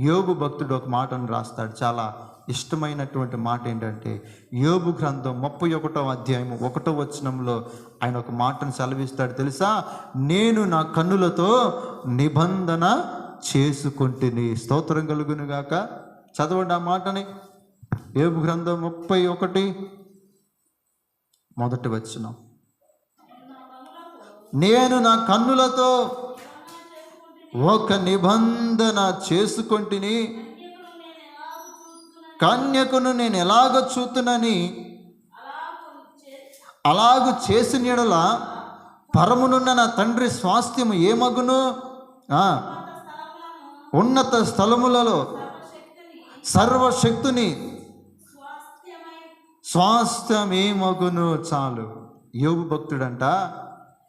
యోబు భక్తుడు ఒక మాటను రాస్తాడు, చాలా ఇష్టమైనటువంటి మాట ఏంటంటే, యోబు గ్రంథం 31వ అధ్యాయం 1వ వచనంలో ఆయన ఒక మాటను సెలవిస్తాడు తెలుసా? నేను నా కన్నులతో నిబంధన చేసుకుంటుని. స్తోత్రం కలుగును గాక. చదవండి ఆ మాటని. యోబు గ్రంథం 31 మొదటి వచనం. నేను నా కన్నులతో ఒక నిబంధన చేసుకుంటుని, కన్యకును నేను ఎలాగ చూతునని, అలాగు చేసిన యెడల పరమునున్న నా తండ్రి స్వాస్థ్యము ఏమగును? ఉన్నత స్థలములలో సర్వశక్తుని స్వాస్థ్యమేమగును. చాలు. యోబు భక్తుడంట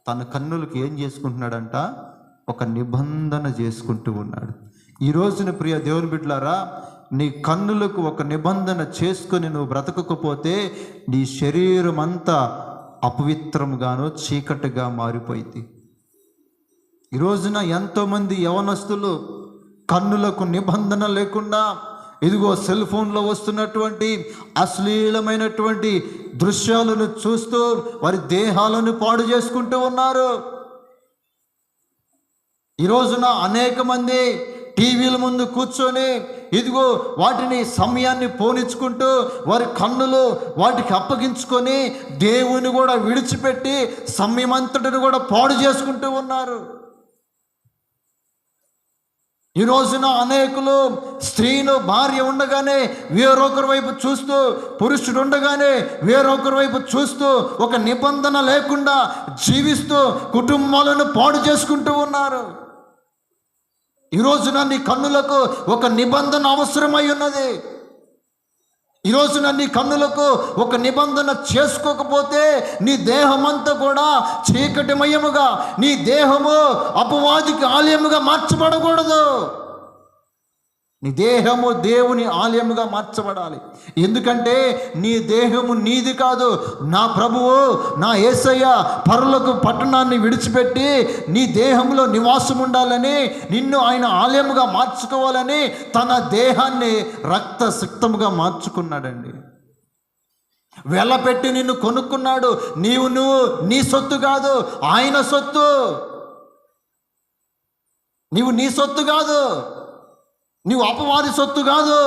తన కన్నులకు ఏం చేసుకుంటున్నాడంట? ఒక నిబంధన చేసుకుంటూ ఉన్నాడు. ఈ రోజున ప్రియ దేవుని బిడ్డలారా, నీ కన్నులకు ఒక నిబంధన చేసుకొని నువ్వు బ్రతకకపోతే నీ శరీరం అంతా అపవిత్రంగాను చీకటిగా మారిపోయింది. ఈ రోజున ఎంతోమంది యవనస్తులు కన్నులకు నిబంధన లేకుండా ఇదిగో సెల్ ఫోన్లో వస్తున్నటువంటి అశ్లీలమైనటువంటి దృశ్యాలను చూస్తూ వారి దేహాలను పాడు చేసుకుంటూ ఉన్నారు. ఈ రోజున అనేక మంది టీవీల ముందు కూర్చొని ఇదిగో వాటిని సమయాన్ని పోనిచ్చుకుంటూ వారి కన్నులు వాటికి అప్పగించుకొని దేవుని కూడా విడిచిపెట్టి సమయమంతటిని కూడా పాడు చేసుకుంటూ ఉన్నారు. ఈ రోజున అనేకులు స్త్రీలు భార్య ఉండగానే వేరొకరి వైపు చూస్తూ, పురుషుడు ఉండగానే వేరొకరి వైపు చూస్తూ ఒక నిబంధన లేకుండా జీవిస్తూ కుటుంబాలను పాడు చేసుకుంటూ ఉన్నారు. ఈ రోజున నీ కన్నులకు ఒక నిబంధన అవసరమై ఉన్నది. ఈ రోజున నీ కన్నులకు ఒక నిబంధన చేసుకోకపోతే నీ దేహమంతా కూడా చీకటిమయముగా, నీ దేహము అపవాదికి ఆలయముగా మార్చబడకూడదు. నీ దేహము దేవుని ఆలయముగా మార్చబడాలి. ఎందుకంటే నీ దేహము నీది కాదు. నా ప్రభువు, నా యేసయ్య పరలోక పట్టణాన్ని విడిచిపెట్టి నీ దేహంలో నివాసం ఉండాలని, నిన్ను ఆయన ఆలయముగా మార్చుకోవాలని తన దేహాన్ని రక్తసిక్తముగా మార్చుకున్నాడండి. వెలపెట్టి నిన్ను కొనుక్కున్నాడు. నువ్వు నీ సొత్తు కాదు, ఆయన సొత్తు. నీవు నీ సొత్తు కాదు, నువ్వు అపవాది సొత్తు కాదు,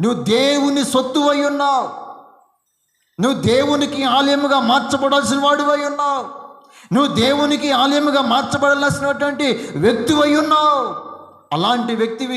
నువ్వు దేవుని సొత్తు అయి ఉన్నావు. నువ్వు దేవునికి ఆలయముగా మార్చబడాల్సిన వాడివై ఉన్నావు. నువ్వు దేవునికి ఆలయముగా మార్చబడాల్సినటువంటి వ్యక్తివై ఉన్నావు. అలాంటి వ్యక్తివి